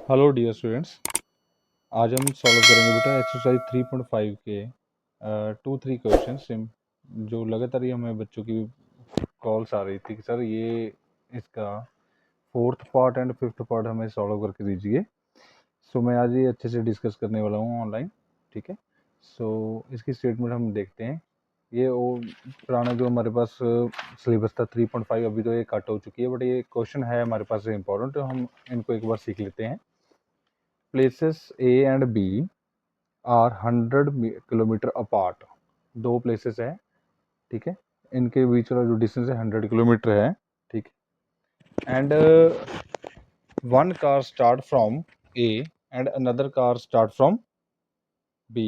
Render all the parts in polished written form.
Hello dear students. आज हम solve करेंगे बेटा एक्सरसाइज 3.5 के 2-3 क्वेश्चन जो लगातार ही हमें बच्चों की कॉल्स आ रही थी कि सर ये इसका fourth part and fifth part हमें सॉल्व करके दीजिए। सो मैं आज ये अच्छे से डिस्कस करने वाला हूँ ऑनलाइन। ठीक है, सो इसकी स्टेटमेंट हम देखते हैं। ये वो पुराना जो हमारे पास सिलेबस था 3.5, अभी तो ये कट हो चुकी है, बट ये क्वेश्चन है हमारे पास इंपॉर्टेंट, तो हम इनको एक बार सीख लेते हैं। Places A and B are 100 kilometre apart. दो प्लेसेस है, ठीक है, इनके बीच का जो डिस्टेंस है 100 किलोमीटर है, ठीक है। And one car start from A and another car start from B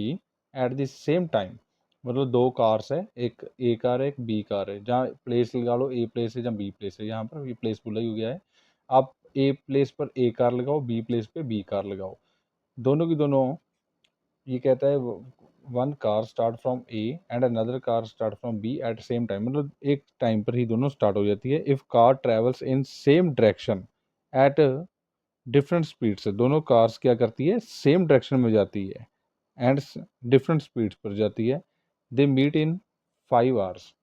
at the same time. मतलब दो कार्स है, एक ए कार है एक बी कार है। जहाँ प्लेस लगा लो, ए प्लेस है जहाँ बी प्लेस है, यहाँ पर ये प्लेस भूला ही हो गया है। आप ए प्लेस पर ए कार लगाओ, बी प्लेस पे बी कार लगाओ। दोनों की दोनों, ये कहता है one car start from A and another car start from B at same time. मतलब एक टाइम पर ही दोनों स्टार्ट हो जाती है। If car travels in same direction at different speed से, दोनों कार्स क्या करती है, सेम डायरेक्शन में जाती है एंड डिफरेंट स्पीड्स पर जाती है। दे मीट इन 5 आवर्स,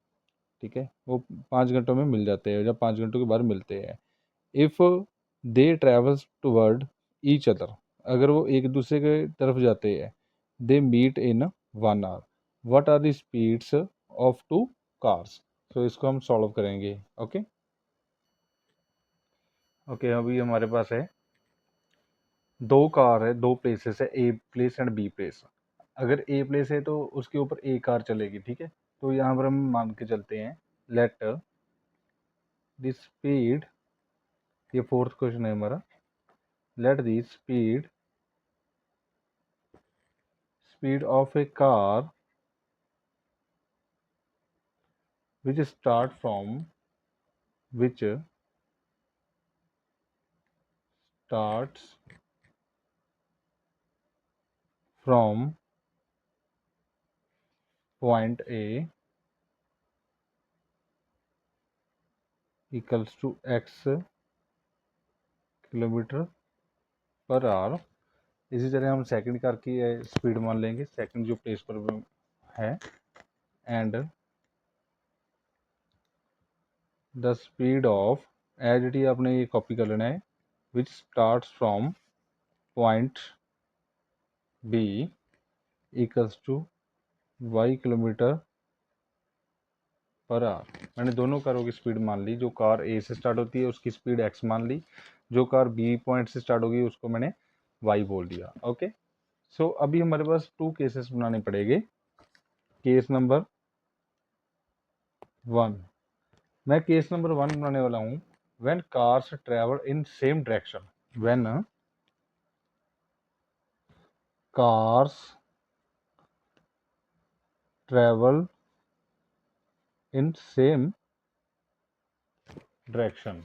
ठीक है, वो 5 घंटों में मिल जाते हैं, जब 5 घंटों के बाद मिलते हैं। If they travels toward each other, अगर वो एक दूसरे के तरफ जाते हैं, they meet in 1 hour. What are the speeds of two cars. तो इसको हम सॉल्व करेंगे। ओके ओके, अभी हमारे पास है दो कार है, दो प्लेसेस है, A place and B place. अगर ए प्लेस है तो उसके ऊपर ए कार चलेगी, ठीक है। तो यहाँ पर हम मान के चलते हैं, लेट द स्पीड, ये फोर्थ क्वेश्चन है हमारा, let the speed of A car which start from which starts from point A equals to x kilometre per our. इसी तरह हम सेकंड कार की स्पीड मान लेंगे, सेकंड जो प्लेस पर है, and the speed of, as it is आपने ये कॉपी कर लेना है, which starts from point B equals to y kilometre per hour. मैंने दोनों कारों की स्पीड मान ली। जो कार ए से स्टार्ट होती है उसकी स्पीड x मान ली, जो कार बी पॉइंट से स्टार्ट होगी उसको मैंने y बोल दिया। ओके, सो अभी हमारे पास टू केसेस बनाने पड़ेंगे। केस नंबर 1, मैं केस नंबर 1 बनाने वाला हूँ। When cars travel in same direction, when cars travel in same direction.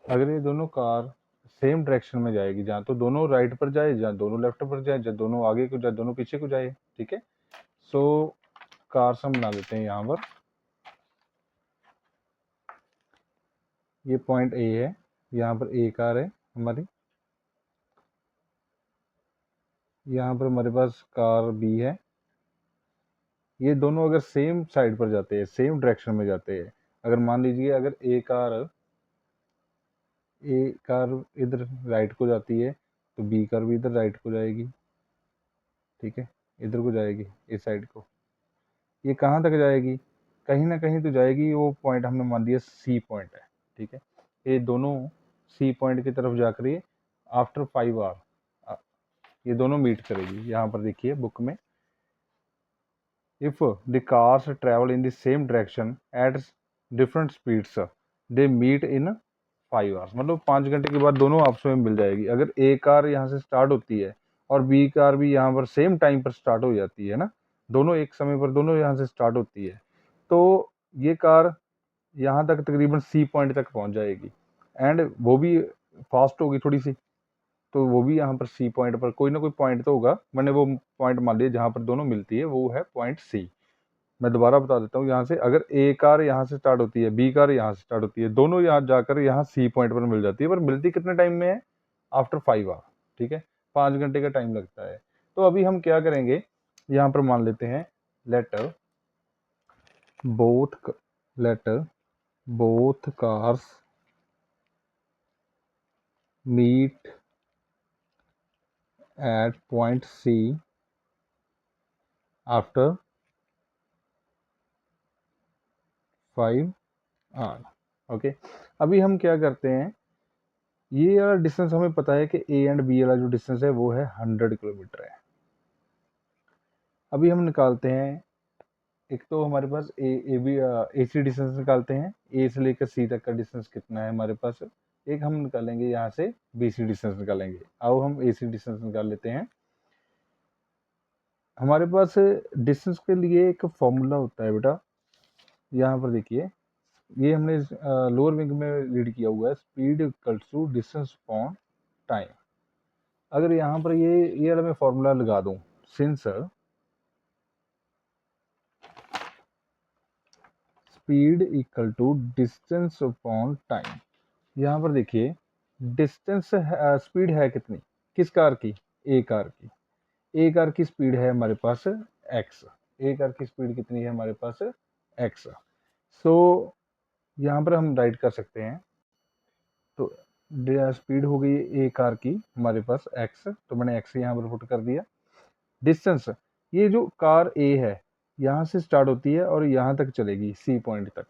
अगर ये दोनों कार सेम डायरेक्शन में जाएगी, जहाँ तो दोनों राइट पर जाए, जहाँ दोनों लेफ्ट पर जाए, जहाँ दोनों आगे को जाए, दोनों पीछे को जाए, ठीक है। सो कार्स हम बना लेते हैं यहाँ पर। ये पॉइंट ए है, यहाँ पर ए कार है हमारी, यहाँ पर हमारे पास कार बी है। ये दोनों अगर सेम साइड पर जाते हैं, सेम डायरेक्शन में जाते हैं, अगर मान लीजिए अगर ए कार इधर राइट को जाती है तो बी कार भी इधर राइट को जाएगी, ठीक है, इधर को जाएगी, इस साइड को। ये कहाँ तक जाएगी, कहीं ना कहीं तो जाएगी। वो पॉइंट हमने मान दिया सी पॉइंट है, ठीक है। ये दोनों सी पॉइंट की तरफ जाकर ये आफ्टर 5 आवर ये दोनों मीट करेगी। यहाँ पर देखिए बुक में, if the cars travel in the same direction at different speeds they meet in 5 hours. मतलब 5 घंटे के बाद दोनों आपस में मिल जाएगी। अगर ए कार यहाँ से स्टार्ट होती है और बी कार भी यहाँ पर सेम टाइम पर स्टार्ट हो जाती है ना, दोनों एक समय पर दोनों यहाँ से स्टार्ट होती है, तो ये कार यहाँ तक तकरीबन सी पॉइंट तक पहुँच जाएगी, एंड वो भी फास्ट होगी थोड़ी सी, तो वो भी यहाँ पर सी पॉइंट पर कोई ना कोई पॉइंट तो होगा। मैंने वो पॉइंट मान लिया जहाँ पर दोनों मिलती है, वो है पॉइंट सी। मैं दोबारा बता देता हूँ, यहाँ से अगर ए कार यहाँ से स्टार्ट होती है, बी कार यहाँ से स्टार्ट होती है, दोनों यहाँ जाकर यहाँ सी पॉइंट पर मिल जाती है, पर मिलती कितने टाइम में है? आफ्टर 5 आवर, ठीक है, 5 घंटे का टाइम लगता है। तो अभी हम क्या करेंगे, यहाँ पर मान लेते हैं later both cars meet at point C after 5 hour. Okay, अभी हम क्या करते हैं, ये वाला डिस्टेंस हमें पता है कि ए एंड बी वाला जो डिस्टेंस है वो है 100 किलोमीटर है। अभी हम निकालते हैं, एक तो हमारे पास ए बी ए सी डिस्टेंस निकालते हैं, ए से लेकर सी तक का डिस्टेंस कितना है हमारे पास। एक हम निकालेंगे यहाँ से बी सी डिस्टेंस निकालेंगे। आओ हम ए सी डिस्टेंस निकाल लेते हैं। हमारे पास डिस्टेंस के लिए एक फॉर्मूला होता है बेटा, यहाँ पर देखिए, ये हमने लोअर विंग में रीड किया हुआ है, speed equals to distance upon time. अगर यहाँ पर ये वाला मैं फॉर्मूला लगा दूं, since speed equal to distance upon time, यहाँ पर देखिए डिस्टेंस स्पीड है कितनी, किस कार की? ए कार की। ए कार की स्पीड है हमारे पास एक्स। ए कार की स्पीड कितनी है हमारे पास? एक्स। सो यहाँ पर हम राइट कर सकते हैं, तो स्पीड हो गई ए कार की हमारे पास एक्स, तो मैंने एक्स यहाँ पर पुट कर दिया। डिस्टेंस, ये जो कार ए है यहाँ से स्टार्ट होती है और यहाँ तक चलेगी सी पॉइंट तक,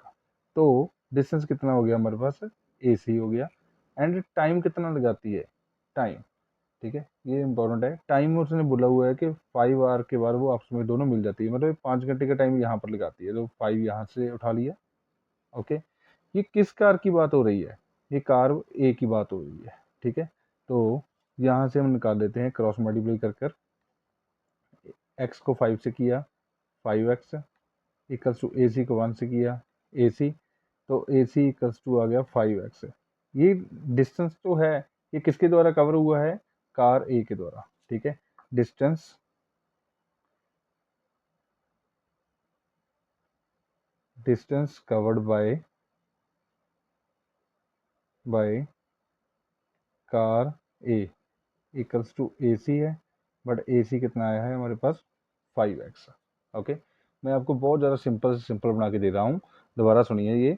तो डिस्टेंस कितना हो गया हमारे पास? ए सी हो गया। एंड टाइम कितना लगाती है? टाइम, ठीक है, ये इंपॉर्टेंट है। टाइम उसने बोला हुआ है कि 5 आवर के बाद वो आपस में दोनों मिल जाती है, मतलब 5 घंटे का टाइम यहाँ पर लगाती है, तो 5 यहाँ से उठा लिया। ओके, ये किस कार की बात हो रही है? ये कार ए की बात हो रही है, ठीक है। तो यहाँ से हम निकाल देते हैं, क्रॉस मल्टीप्लाई कर कर एक्स को 5 से किया 5x equals to A C को 1 से किया ए सी, तो ए सी इक्वल्स टू आ गया 5x। ये डिस्टेंस तो है, ये किसके द्वारा कवर हुआ है? कार ए के द्वारा, ठीक है। Distance covered by car A equals to A C है, बट ए सी कितना आया है हमारे पास? 5x। ओके, मैं आपको बहुत ज़्यादा सिंपल से सिंपल बना के दे रहा हूँ, दोबारा सुनिए ये।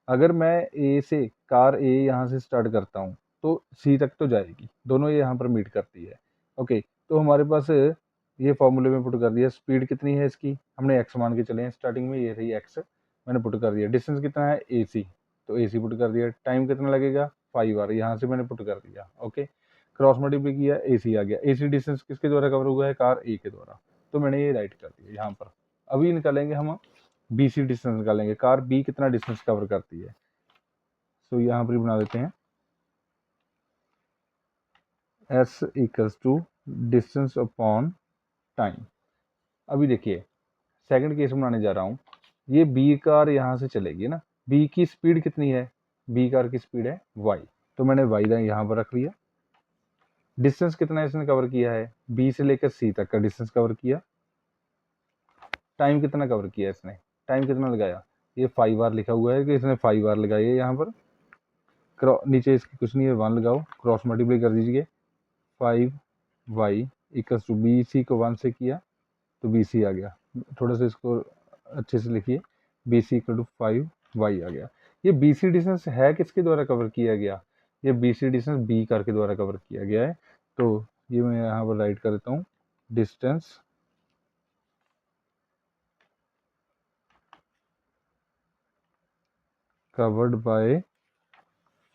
अगर मैं ए से कार ए यहाँ से स्टार्ट करता हूँ तो सी तक तो जाएगी, दोनों ये यहाँ पर मीट करती है। ओके, तो हमारे पास ये फॉर्मूले में पुट कर दिया, स्पीड कितनी है इसकी, हमने एक्स मान के चले हैं, स्टार्टिंग में ये रही एक्स, मैंने पुट कर दिया। डिस्टेंस कितना है? ए सी, तो ए सी पुट कर दिया। टाइम कितना लगेगा? 5 आवर, यहाँ से मैंने पुट कर दिया। ओके, क्रॉस मल्टीप्लाई किया, ए सी आ गया। ए सी डिस्टेंस किसके द्वारा कवर हुआ है? कार ए के द्वारा, तो मैंने ये राइट कर दिया यहाँ पर। अभी निकालेंगे हम बी सी डिस्टेंस निकालेंगे, कार बी कितना डिस्टेंस कवर करती है, तो यहाँ पर बना देते हैं S equals to distance upon time. अभी देखिए सेकंड केस बनाने जा रहा हूँ, ये बी कार यहाँ से चलेगी ना, बी की स्पीड कितनी है? बी कार की स्पीड है वाई, तो मैंने वाई यहाँ पर रख लिया। डिस्टेंस कितना इसने कवर किया है? बी से लेकर सी तक का डिस्टेंस कवर किया। टाइम कितना कवर किया इसने? टाइम कितना लगाया? ये 5 आवर लिखा हुआ है कि इसने 5 आवर लगाई है यहाँ पर। नीचे इसकी कुछ नहीं है, 1 लगाओ, क्रॉस मल्टीप्लाई कर दीजिए। 5y इक्वल्स टू बी सी को 1 से किया तो बी सी आ गया। थोड़ा सा इसको अच्छे से लिखिए, B C equal to 5y आ गया। ये बी सी डिस्टेंस है किसके द्वारा कवर किया गया? ये B C distance B car के द्वारा कवर किया गया है, तो ये मैं यहाँ पर राइट कर देता हूँ, distance covered by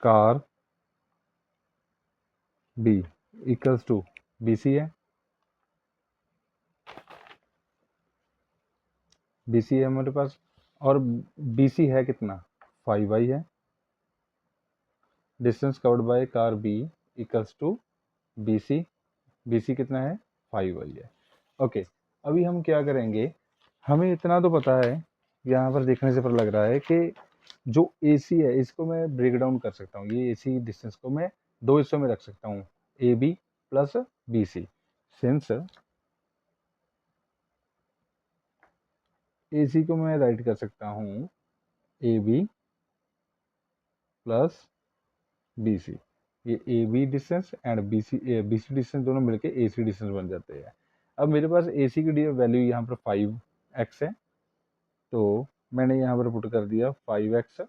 car B equals to B C है, बी सी है हमारे पास, और बी सी है कितना? 5y है। Distance covered by car B equals to B C, B C कितना है? 5y है। ओके, अभी हम क्या करेंगे, हमें इतना तो पता है, यहाँ पर देखने से पता लग रहा है कि जो ए सी है इसको मैं ब्रेक डाउन कर सकता हूँ, ये ए सी डिस्टेंस को मैं दो हिस्सों में रख सकता हूँ, A B plus B C. Since A C को मैं राइट कर सकता हूँ A B plus B C. ये A B distance and B C distance दोनों मिलके ए सी डिस्टेंस बन जाते हैं। अब मेरे पास ए सी की वैल्यू यहाँ पर 5x है, तो मैंने यहाँ पर पुट कर दिया 5x,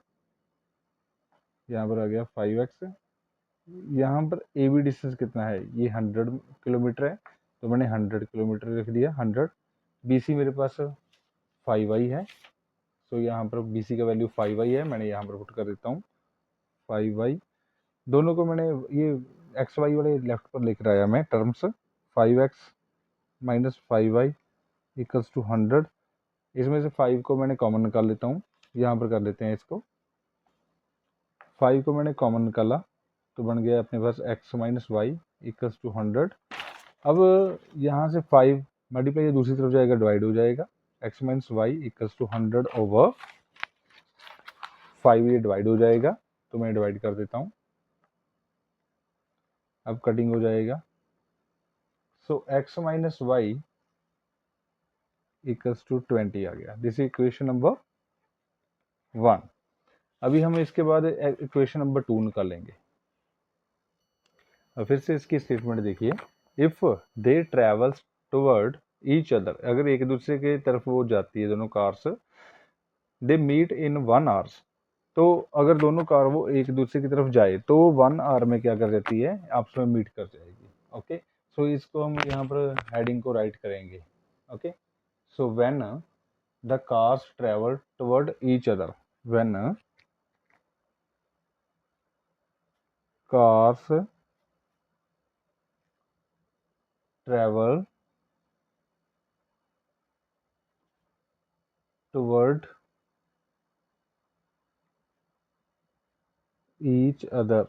यहाँ पर आ गया 5x। यहाँ पर ए बी डिस्टेंस कितना है, ये 100 किलोमीटर है, तो मैंने 100 किलोमीटर लिख दिया 100। बी सी मेरे पास 5y है, तो यहाँ पर बी सी का वैल्यू 5y है, मैंने यहाँ पर पुट कर देता हूँ 5y। दोनों को मैंने ये एक्स वाई वाले लेफ्ट पर लिख रहा है मैं terms, 5x minus 5y equals to 100। इसमें से 5 को मैंने कॉमन निकाल लेता हूँ, यहाँ पर कर लेते हैं इसको। 5 को मैंने कॉमन निकाला तो बन गया अपने पास x minus Y equals to 100। अब यहाँ से 5 मल्टीप्लाई दूसरी तरफ जाएगा, डिवाइड हो जाएगा, x minus Y equals to 100 over 5, ये डिवाइड हो जाएगा, तो मैं डिवाइड कर देता हूँ। अब कटिंग हो जाएगा, so x minus Y equals to 20 आ गया। This is equation number 1। अभी हम इसके बाद इक्वेशन नंबर 2 निकालेंगे। और फिर से इसकी स्टेटमेंट देखिए, if they travels toward each other, अगर एक दूसरे के तरफ वो जाती है दोनों cars, they meet in 1 hours, तो अगर दोनों कार वो एक दूसरे की तरफ जाए तो 1 आवर में क्या कर जाती है, आपस में मीट कर जाएगी। ओके, सो इसको हम यहाँ पर हेडिंग को राइट करेंगे। Okay, so when the cars travel toward each other, when cars travel toward each other,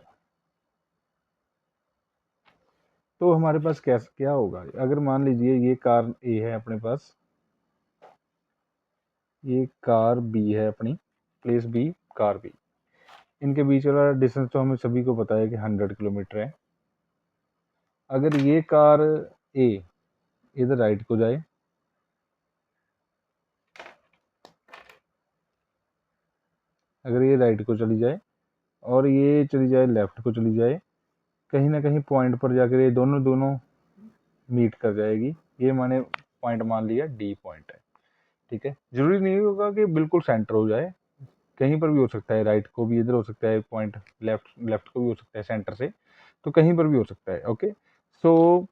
तो हमारे पास कैसे क्या होगा, अगर मान लीजिए ये कार ए है अपने पास, ये कार बी है अपनी, प्लेस बी कार बी, इनके बीच वाला डिस्टेंस तो हमें सभी को पता है कि 100 किलोमीटर है। अगर ये कार ए इधर राइट को जाए, अगर ये राइट को चली जाए और ये चली जाए लेफ्ट को चली जाए, कहीं ना कहीं पॉइंट पर जाकर ये दोनों दोनों मीट कर जाएगी। ये मैंने पॉइंट मान लिया डी पॉइंट है, ठीक है। जरूरी नहीं होगा कि बिल्कुल सेंटर हो जाए, कहीं पर भी हो सकता है, राइट को भी इधर हो सकता है पॉइंट, लेफ्ट लेफ्ट को भी हो सकता है सेंटर से, तो कहीं पर भी हो सकता है। ओके, सो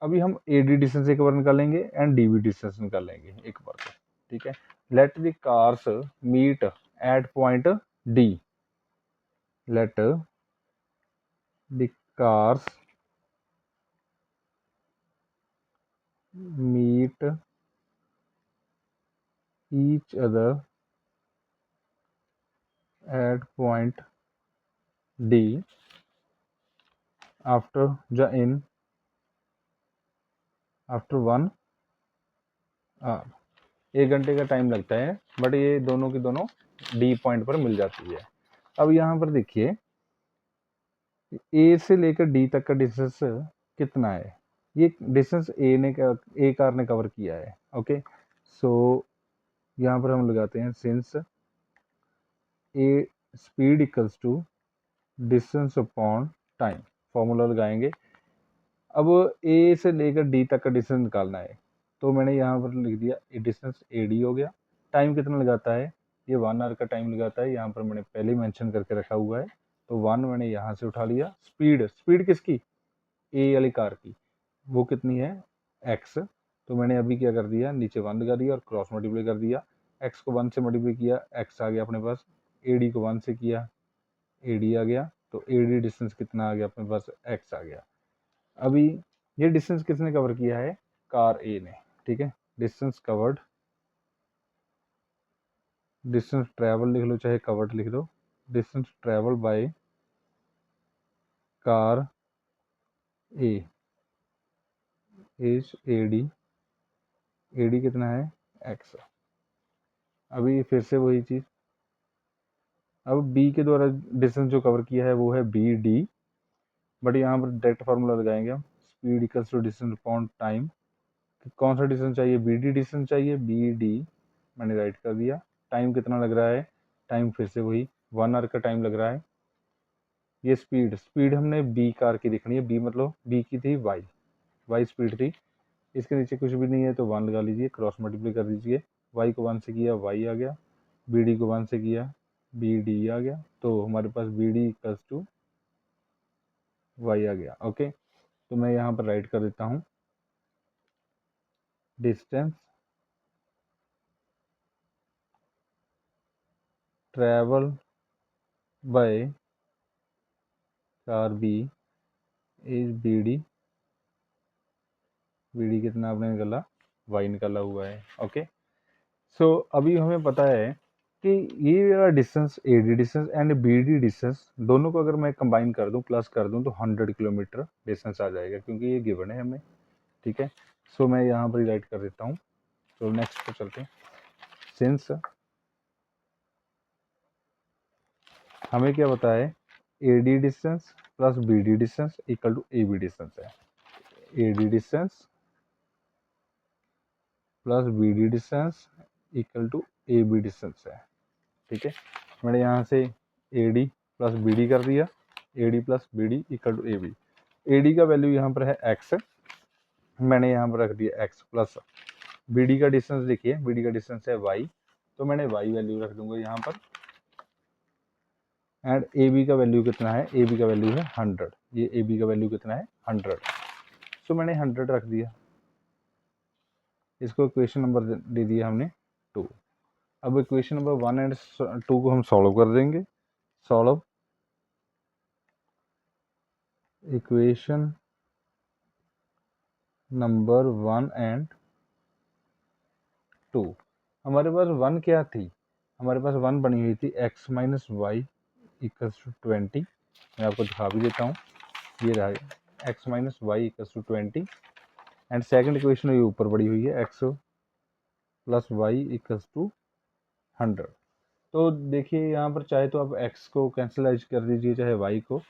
अभी हम ए डी डिस्टेंस एक बार निकालेंगे एंड डी बी डिस्टेंस निकालेंगे एक बार को, ठीक है। Let the cars meet at point D, let the cars meet each other at point D after after 1 hour। 1 घंटे का टाइम लगता है, बट ये दोनों की दोनों डी पॉइंट पर मिल जाती है। अब यहाँ पर देखिए, ए से लेकर डी तक का डिस्टेंस कितना है, ये डिस्टेंस ए कार ने कवर किया है। ओके, सो यहाँ पर हम लगाते हैं since A speed equals to distance upon time, formula लगाएंगे। अब ए से लेकर डी तक का डिस्टेंस निकालना है, तो मैंने यहाँ पर लिख दिया डिस्टेंस ए डी हो गया। टाइम कितना लगाता है, ये 1 आवर का टाइम लगाता है, यहाँ पर मैंने पहले मेंशन करके रखा हुआ है, तो 1 मैंने यहाँ से उठा लिया। स्पीड स्पीड किसकी, ए वाली कार की, वो कितनी है एक्स, तो मैंने अभी क्या कर दिया, नीचे 1 लगा दिया और क्रॉस मल्टीप्लाई कर दिया। एक्स को 1 से मल्टीप्लाई किया, एक्स आ गया अपने पास, ए डी को 1 से किया, ए डी आ गया, तो ए डी डिस्टेंस कितना आ गया अपने पास, एक्स आ गया। अभी ये डिस्टेंस किसने कवर किया है, कार ए ने, ठीक है। डिस्टेंस कवर्ड, डिस्टेंस ट्रेवल लिख लो चाहे कवर्ड लिख दो, distance travel by car A is A D कितना है एक्स। अभी फिर से वही चीज, अब बी के द्वारा डिस्टेंस जो कवर किया है वो है बी डी, बट यहाँ पर डायरेक्ट फार्मूला लगाएंगे हम, speed equals to distance upon time. कौन सा डिस्टेंस चाहिए, बी डी डिस्टेंस चाहिए, बी डी मैंने राइट कर दिया। टाइम कितना लग रहा है, टाइम फिर से वही 1 आवर का टाइम लग रहा है। ये स्पीड हमने बी कार की दिखनी है, बी मतलब बी की थी वाई स्पीड थी। इसके नीचे कुछ भी नहीं है तो 1 लगा लीजिए, क्रॉस मल्टीप्लाई कर दीजिए। वाई को 1 से किया वाई आ गया, बी डी को 1 से किया बी डी आ गया, तो हमारे पास B D equals to Y आ गया। ओके, तो मैं यहाँ पर राइट कर देता हूँ distance travel by car B is B D कितना आपने निकाला, वाई निकाला हुआ है। ओके, सो अभी हमें पता है कि ये वाला distance A D distance and B D distance दोनों को अगर मैं कंबाइन कर दूं, प्लस कर दूं, तो 100 किलोमीटर डिस्टेंस आ जाएगा, क्योंकि ये गिवन है हमें। ठीक है, सो मैं यहाँ पर राइट कर देता हूँ। तो नेक्स्ट पे चलते हैं। सिंस हमें क्या पता है, A D distance plus B D distance equal to A B distance है। A D distance plus B D distance equal to A B distance है। ठीक है, मैंने यहाँ से A D plus B D कर दिया, A D plus B D equal to A B. A D का वैल्यू यहाँ पर है एक्स, मैंने यहाँ पर रख दिया एक्स प्लस बी डी का डिस्टेंस, देखिए बी डी का डिस्टेंस है वाई, तो मैंने वाई वैल्यू रख दूंगा यहाँ पर। एंड ए बी का वैल्यू कितना है, ए बी का वैल्यू है 100, ये ए बी का वैल्यू कितना है 100, सो मैंने 100 रख दिया। इसको इक्वेशन नंबर दे दिया हमने 2। अब इक्वेशन नंबर 1 एंड 2 को हम सॉल्व कर देंगे। Solve equation number 1 and 2। हमारे पास 1 क्या थी, हमारे पास 1 बनी हुई थी x minus Y equals to 20। मैं आपको दिखा भी देता हूँ, ये रहा x minus Y equals to 20। And second equation ये ऊपर पड़ी हुई है x plus Y equals to 100। तो देखिए यहाँ पर चाहे तो आप x को कैंसिलाइज कर दीजिए, चाहे y को,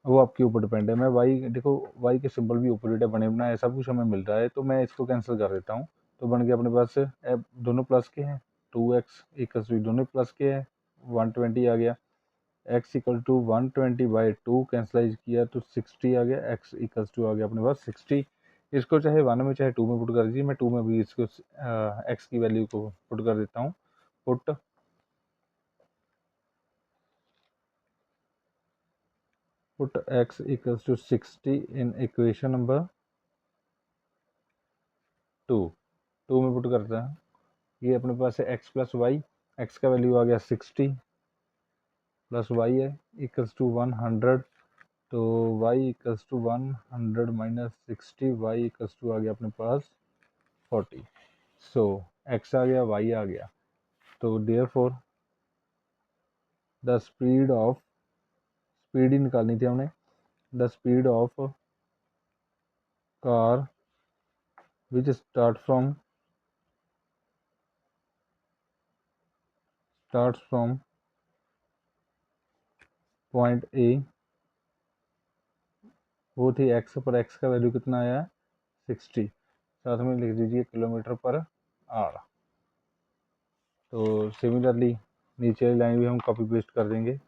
वो आपके ऊपर डिपेंड है। मैं y, देखो y के सिंबल भी ऑपोजिट है, बने बनाए सब कुछ हमें मिल रहा है, तो मैं इसको कैंसिल कर देता हूँ। तो बन गया अपने पास दोनों प्लस के हैं, 2x इक्वल्स टू दोनों प्लस के हैं 120 आ गया, x इक्वल टू 120/2 कैंसिलाइज किया तो 60 आ गया, x इक्वल्स टू आ गया अपने पास 60। इसको चाहे 1 में चाहे 2 में पुट कर दीजिए, मैं 2 में भी इसको x की वैल्यू को पुट कर देता हूँ। Put x equals to 60 in equation number 2 में पुट करता है। ये अपने पास है x प्लस वाई, एक्स का वैल्यू आ गया 60 प्लस वाई है इक्वल्स टू 100, तो y equals to 100 minus 60, Y equals to आ गया अपने पास 40। सो x आ गया, y आ गया, तो देयरफॉर द स्पीड ही निकालनी थी हमने, the speed of car which start from point A, वो थी x पर, x का वैल्यू कितना आया 60, साथ में लिख दीजिए किलोमीटर पर आवर। तो सिमिलरली नीचे वाली लाइन भी हम कॉपी पेस्ट कर देंगे।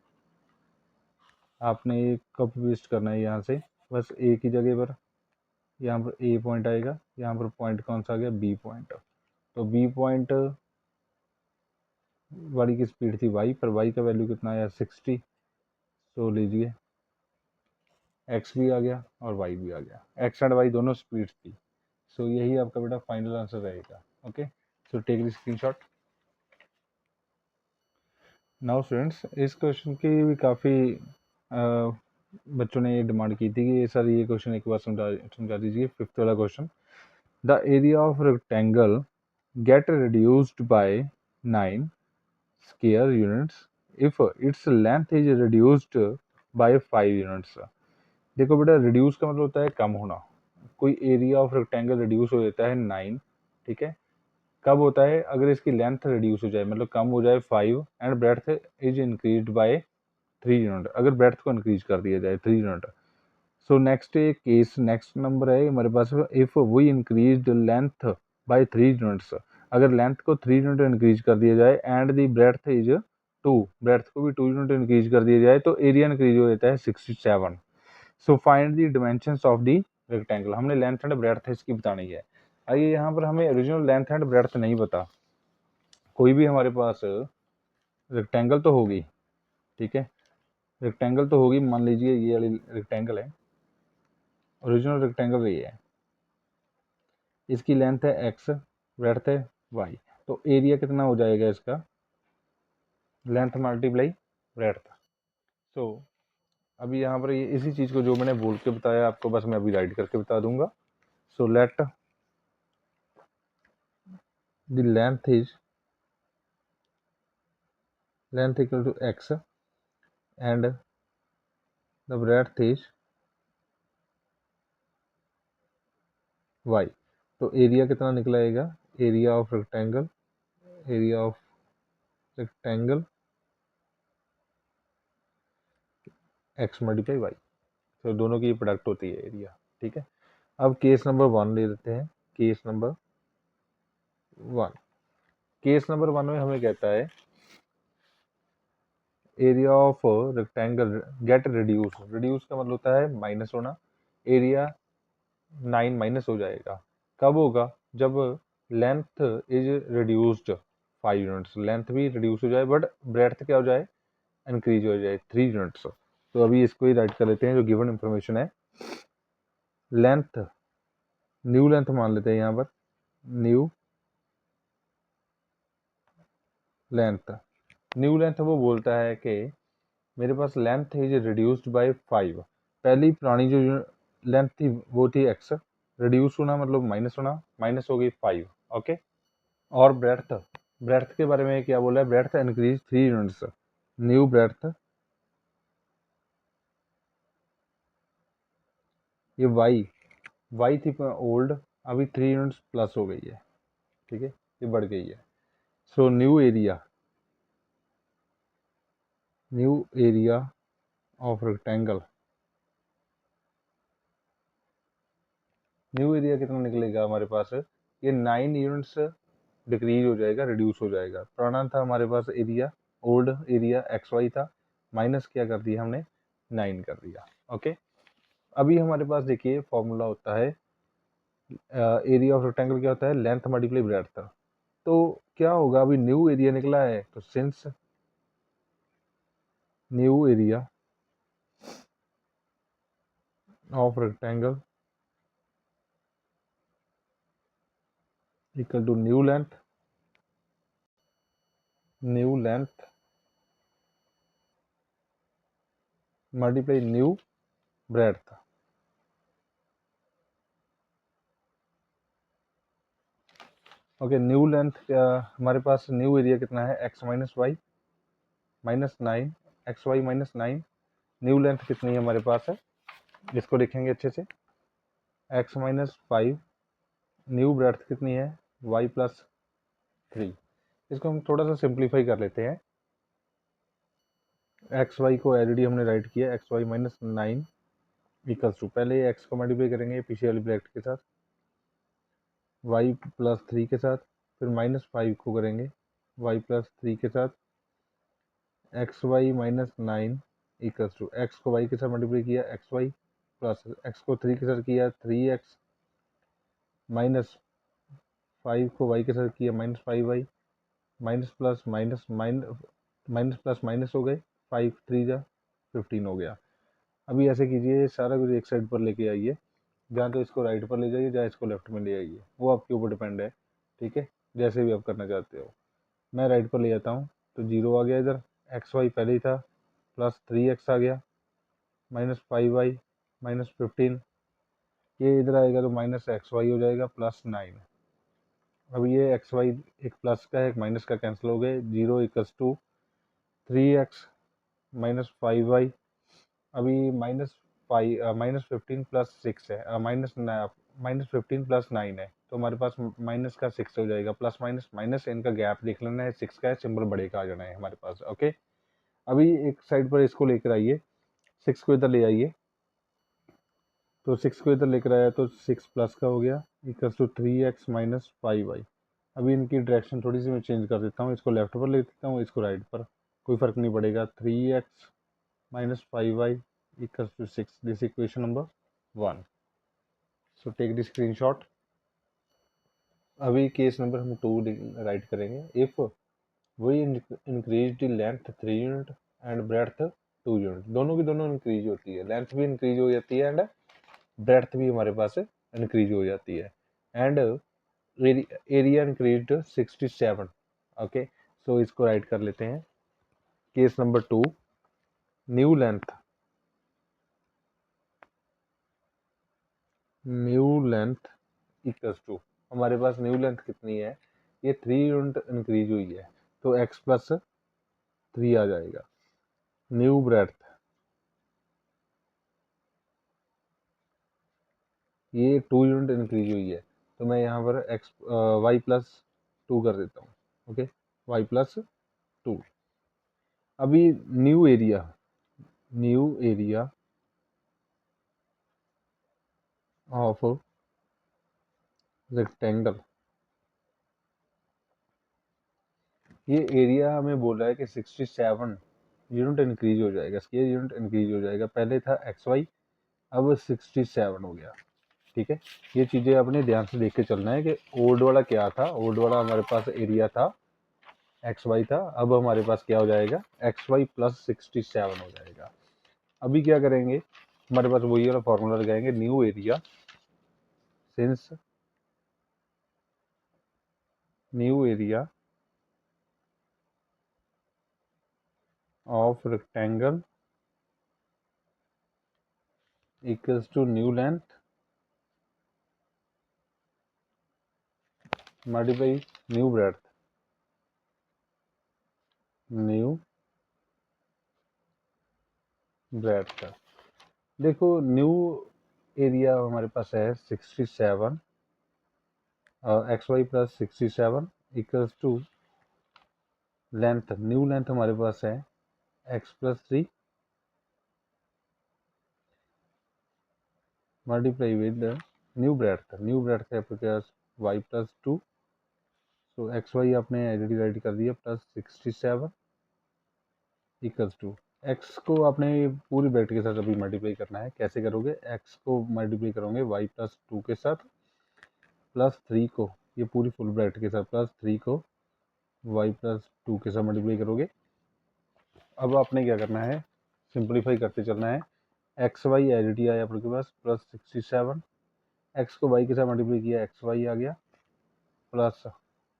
आपने एक कॉपी पेस्ट करना है यहाँ से, बस ए की जगह पर यहाँ पर ए पॉइंट आएगा, यहाँ पर पॉइंट कौन सा आ गया बी पॉइंट, तो बी पॉइंट वाली की स्पीड थी वाई पर, वाई का वैल्यू कितना आया 60, तो लीजिए एक्स भी आ गया और वाई भी आ गया, एक्स एंड वाई दोनों स्पीड थी। सो यही आपका बेटा फाइनल आंसर रहेगा। Okay, so take the screenshot. Now students, इस क्वेश्चन की भी काफ़ी बच्चों ने ये डिमांड की थी कि सर ये क्वेश्चन एक बार समझा दीजिए। 5th वाला question, the area of rectangle gate reduced by 9 square units if its length is reduced by 5 units. देखो बेटा, रिड्यूस का मतलब होता है कम होना। कोई एरिया ऑफ रेक्टेंगल रिड्यूस हो जाता है 9, ठीक है, कब होता है, अगर इसकी लेंथ रिड्यूस हो जाए, मतलब कम हो जाए 5 and breadth is increase by 3 unit, अगर ब्रेड्थ को इंक्रीज कर दिया जाए 3 unit. So next case, next number है हमारे पास, if we increase length by 3 units, अगर लेंथ को 3 यूनिट इंक्रीज कर दिया जाए and the breadth is 2, breadth को भी 2 यूनिट इंक्रीज कर दिया जाए तो एरिया इंक्रीज हो जाता है 67। So find the dimensions of the rectangle. हमने लेंथ एंड ब्रेड्थ इसकी बतानी है। आइए यहाँ पर हमें ओरिजिनल लेंथ एंड ब्रेड्थ नहीं पता, कोई भी हमारे पास रेक्टेंगल तो होगी, ठीक है, रेक्टेंगल तो होगी, मान लीजिए ये वाली रेक्टेंगल है, ओरिजिनल रेक्टेंगल ये है, इसकी लेंथ है x, ब्रेड्थ है y, तो एरिया कितना हो जाएगा इसका, लेंथ मल्टीप्लाई ब्रेड्थ। सो अभी यहाँ पर ये इसी चीज़ को जो मैंने बोल के बताया आपको, बस मैं अभी राइट करके बता दूंगा। So let the length equal to x and the breadth is y, तो एरिया कितना निकलाएगा, area of rectangle, area of rectangle x multiply y, तो दोनों की प्रोडक्ट होती है एरिया, ठीक है। अब केस नंबर 1 ले लेते हैं, केस नंबर 1, केस नंबर 1 में हमें कहता है area of rectangle get reduce, reduce का मतलब होता है माइनस होना, एरिया 9 माइनस हो जाएगा, कब होगा, जब length is reduced 5 units, length भी रिड्यूस हो जाए बट ब्रेड्थ क्या हो जाए, इंक्रीज हो जाए 3 यूनिट्स। तो अभी इसको ही राइट कर लेते हैं जो गिवन इंफॉर्मेशन है, लेंथ, न्यू लेंथ मान लेते हैं यहाँ पर, न्यू लेंथ, न्यू लेंथ वो बोलता है कि मेरे पास लेंथ इज रिड्यूस्ड बाय 5, पहली पुरानी जो लेंथ थी वो थी x, रिड्यूस होना मतलब माइनस होना, माइनस हो गई 5, ओके। और ब्रेड्थ, ब्रेड्थ के बारे में क्या बोला है, breadth increase 3 units, new breadth, ये y थी ओल्ड, अभी 3 यूनिट्स प्लस हो गई है, ठीक है, ये बढ़ गई है। So new area of rectangle, new area कितना निकलेगा हमारे पास, ये 9 यूनिट्स डिक्रीज हो जाएगा, रिड्यूस हो जाएगा। पुराना था हमारे पास area, old area X Y था, माइनस क्या कर दिया हमने, 9 कर दिया, ओके। अभी हमारे पास देखिए फॉर्मूला होता है, एरिया ऑफ रेक्टेंगल क्या होता है, लेंथ मल्टीप्लाई ब्रेड्थ। तो क्या होगा, अभी न्यू एरिया निकला है तो since new area of rectangle equal to new length multiply new breadth. Okay, new length हमारे पास न्यू एरिया कितना है, x minus Y minus 9, X Y minus 9, new length कितनी है हमारे पास है, इसको लिखेंगे अच्छे से, x माइनस 5, न्यू ब्रेड्थ कितनी है, y प्लस 3। इसको हम थोड़ा सा सिंप्लीफाई कर लेते हैं, एक्स वाई को ऑलरेडी हमने राइट किया, X Y minus 9 equals to, पहले एक्स को मल्टीप्लाई करेंगे पीछे वाली ब्रैकेट के साथ, y प्लस 3 के साथ, फिर माइनस 5 को करेंगे y प्लस 3 के साथ, X Y minus 9 equals to, X को y के साथ मल्टीप्लाई किया एक्स वाई प्लस एक्स को 3 के साथ किया 3x माइनस 5 को y के साथ किया minus 5y, minus plus minus minus plus minus हो गए, 5 3 जा 15 हो गया। अभी ऐसे कीजिए, सारा कुछ एक साइड पर लेके आइए, जहाँ तो इसको राइट पर ले जाइए, जहाँ इसको लेफ्ट में ले आइए, वो आपके ऊपर डिपेंड है, ठीक है, जैसे भी आप करना चाहते हो। मैं राइट पर ले जाता हूँ तो 0 आ गया इधर, एक्स वाई पहले ही था, प्लस 3x आ गया, माइनस 5y माइनस 15, ये इधर आएगा तो माइनस एक्स वाई हो जाएगा प्लस 9। अब ये एक्स वाई एक प्लस का है एक माइनस का कैंसिल हो गए, 0 equals to 3x minus 5y, अभी माइनस 15 प्लस 6 है, माइनस 15 प्लस 9 है, तो हमारे पास माइनस का 6 हो जाएगा, प्लस माइनस माइनस इनका गैप देख लेना है, 6 का है, सिंबल बड़े का आ जाना है हमारे पास, ओके। अभी एक साइड पर इसको लेकर आइए, 6 को इधर ले आइए, तो 6 को इधर लेकर आया तो 6 प्लस का हो गया equals to 3x minus 5y, अभी इनकी डायरेक्शन थोड़ी सी मैं चेंज कर देता हूँ, इसको लेफ्ट पर ले देता हूँ, इसको राइट पर, कोई फ़र्क नहीं पड़ेगा। 3x minus 5y equals to 6, this equation number 1। So take the screenshot. अभी केस नंबर हम 2 राइट करेंगे। If we increase the length 3 unit and breadth 2 unit, दोनों की दोनों इंक्रीज होती है, लेंथ भी इंक्रीज हो जाती है एंड ब्रेड्थ भी हमारे पास इंक्रीज हो जाती है, and area increase 67। Okay, so इसको राइट कर लेते हैं। Case number 2, new length equals to, हमारे पास न्यू लेंथ कितनी है, ये 3 यूनिट इंक्रीज हुई है, तो x प्लस 3 आ जाएगा। न्यू ब्रेड्थ, ये 2 यूनिट इंक्रीज हुई है, तो मैं यहाँ पर y प्लस 2 कर देता हूँ। Okay, y plus 2। अभी न्यू एरिया ऑफ रेक्टेंगल, ये एरिया हमें बोल रहा है कि 67 यूनिट इंक्रीज हो जाएगा, स्केयर यूनिट इंक्रीज हो जाएगा। पहले था XY, अब 67 हो गया। ठीक है, ये चीज़ें अपने ध्यान से देख के चलना है कि ओल्ड वाला क्या था। ओल्ड वाला हमारे पास एरिया था, XY था, अब हमारे पास क्या हो जाएगा, XY प्लस 67 हो जाएगा। अभी क्या करेंगे, हमारे पास वही वाला फॉर्मूला लगाएंगे, new area since new area of rectangle equals to new length multiply new breadth. New breadth, देखो न्यू एरिया हमारे पास है 67, XY plus 67 equals to length, new length हमारे पास है x plus 3 multiply with new breadth. New breadth है आपके पास y प्लस 2, सो XY आपने आइडेंटिफाइड कर दिया, प्लस 67 इक्वल्स टू, x को आपने पूरी ब्रैकेट के साथ अभी मल्टीप्लाई करना है। कैसे करोगे, x को मल्टीप्लाई करोगे y प्लस 2 के साथ, प्लस 3 को, ये पूरी फुल ब्रैकेट के साथ, प्लस 3 को y प्लस 2 के साथ मल्टीप्लाई करोगे। अब आपने क्या करना है, सिंपलीफाई करते चलना है। एक्स वाई एडिटी आया आपके पास प्लस 67, एक्स को वाई के साथ मल्टीप्लाई किया एक्स वाई आ गया, प्लस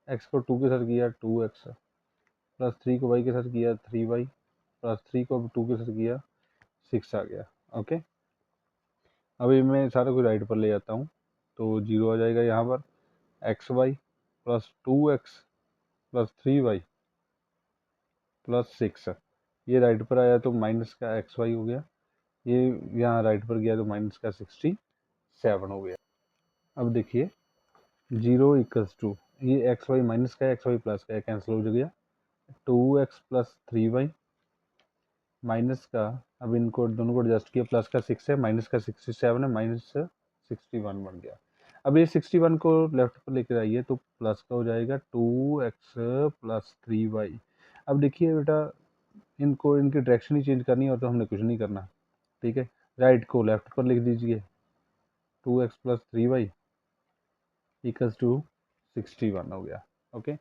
एक्स को 2 के साथ किया 2x, प्लस 3 को वाई के साथ किया 3y, प्लस 3 को 2 के साथ किया 6 आ गया। ओके, अभी मैं सारा कुछ राइट पर ले जाता हूँ, तो 0 आ जाएगा यहाँ पर। X Y plus 2x plus 3y plus 6, ये राइट पर आया तो माइनस का एक्स वाई हो गया, ये यहाँ राइट पर गया तो माइनस का 67 हो गया। अब देखिए 0 इक्वल्स टू, ये एक्स वाई माइनस का एक्स वाई प्लस का कैंसिल हो गया, 2x प्लस 3y माइनस का, अब इनको दोनों को एडजस्ट किया, प्लस का 6 है, माइनस का 67 है, माइनस 61 बन गया। अब ये 61 को लेफ्ट पर लेकर आइए तो प्लस का हो जाएगा 2x प्लस 3y। अब देखिए बेटा, इनको इनकी डायरेक्शन ही चेंज करनी है और तो हमने कुछ नहीं करना। ठीक है, राइट को लेफ्ट पर लिख दीजिए, 2x plus 3y equals to 61 हो गया। ओके,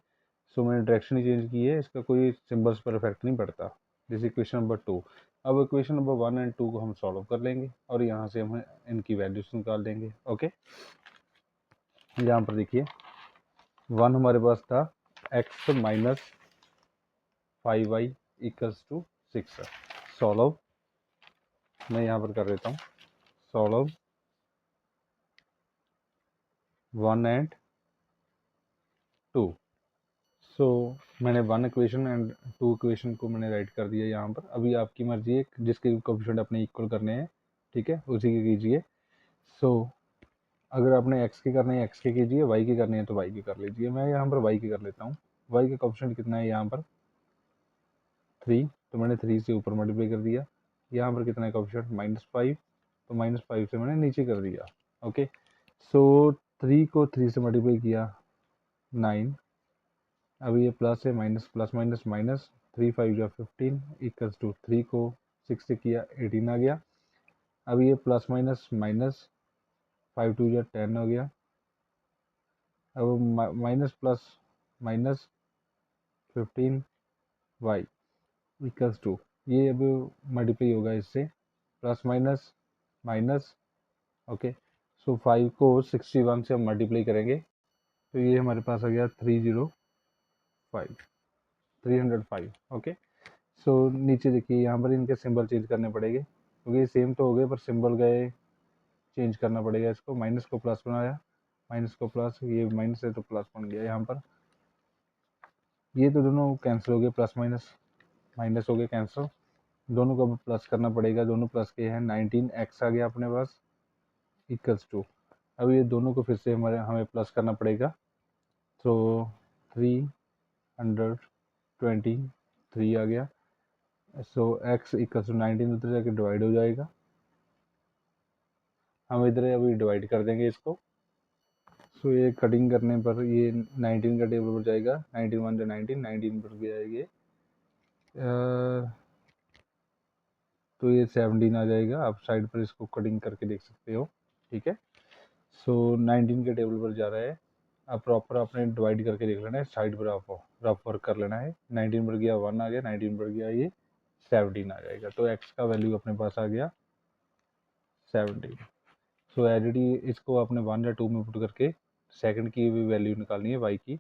सो मैंने डायरेक्शन ही चेंज की है, इसका कोई सिंबल्स पर इफेक्ट नहीं पड़ता। This equation number 2। अब इक्वेशन नंबर 1 एंड 2 को हम सॉल्व कर लेंगे और यहाँ से हम इनकी वैल्यूज निकाल देंगे। ओके, यहाँ पर देखिए 1 हमारे पास था x minus 5y equals to 6। Solve मैं यहाँ पर कर देता हूँ, सॉल्व 1 एंड 2। सो मैंने 1 इक्वेशन एंड 2 इक्वेशन को मैंने राइट कर दिया यहाँ पर। अभी आपकी मर्जी है, जिसके कोएफिशिएंट अपने इक्वल करने हैं, ठीक है, उसी के कीजिए। सो अगर आपने x के करने हैं x के कीजिए, y के करने हैं तो y के कर लीजिए। मैं यहाँ पर y के कर लेता हूँ। y का कोएफिशिएंट कितना है यहाँ पर 3, तो मैंने 3 से ऊपर मल्टीप्लाई कर दिया। यहाँ पर कितना है कोएफिशिएंट -5, तो -5 से मैंने नीचे कर दिया। ओके, सो 3 को 3 से मल्टीप्लाई किया 9, अब ये प्लस है, माइनस प्लस माइनस माइनस, 3 5 या 15 इक्वल्स टू 3 को 6 से किया 18 आ गया। अब ये प्लस माइनस माइनस, 5 2 या 10 हो गया। अब minus plus minus 15 Y equals to, ये अब मल्टीप्लाई होगा इससे, plus minus minus, okay. So 5 को 61 से हम मल्टीप्लाई करेंगे तो ये हमारे पास आ गया 305, 305, ओके। सो नीचे देखिए यहाँ पर इनके सिंबल चेंज करने पड़ेंगे क्योंकि ये सेम तो हो गए पर सिंबल गए, चेंज करना पड़ेगा इसको। माइनस को प्लस बनाया, माइनस को प्लस, ये माइनस है तो प्लस बन गया यहाँ पर। ये तो दोनों कैंसिल हो गए, प्लस माइनस माइनस हो गए कैंसिल, दोनों को अब प्लस करना पड़ेगा, दोनों प्लस के हैं। 19x आ गया अपने पास इक्वल्स टू, अब ये दोनों को फिर से हमें प्लस करना पड़ेगा। तो 323 आ गया। सो x इक्वल्स टू 19 उधर जाके डिवाइड हो जाएगा, हम इधर अभी डिवाइड कर देंगे इसको। सो ये कटिंग करने पर ये 19 का टेबल पर जाएगा, 19 1 जो 19, 19 पर भी आएगी तो ये 17 आ जाएगा। आप साइड पर इसको कटिंग करके देख सकते हो, ठीक है। सो 19 के टेबल पर जा रहा है, अब प्रॉपर आपने डिवाइड करके देख लेना है, साइड पर आप रफ वर्क कर लेना है। 19 पर गया 1 आ गया, 19 पर गया ये 17 आ जाएगा, तो x का वैल्यू अपने पास आ गया 17। सो एलरेडी इसको आपने 1 या 2 में पुट करके सेकंड की भी वैल्यू निकालनी है y की।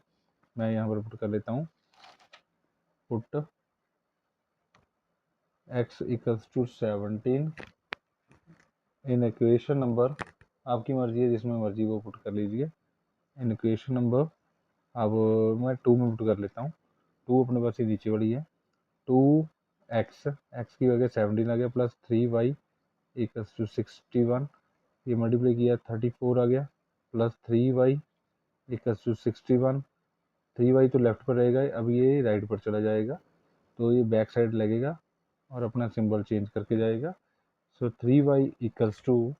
मैं यहाँ पर पुट कर लेता हूँ, put x equals to 17 in equation number, आपकी मर्जी है जिसमें मर्जी वो पुट कर लीजिए। इन इक्वेशन नंबर अब मैं 2 में पुट कर लेता हूँ, 2 अपने पास ही नीचे वाली है। 2x, x की वजह 17 आ गया, प्लस 3y इक्वल्स टू 61, ये मल्टीप्लाई किया 34 आ गया, plus 3y equals to 61, 3y तो लेफ्ट पर रहेगा, अब ये राइट पर चला जाएगा तो ये बैक साइड लगेगा और अपना सिंबल चेंज करके जाएगा। सो 3y इक्वल्स टू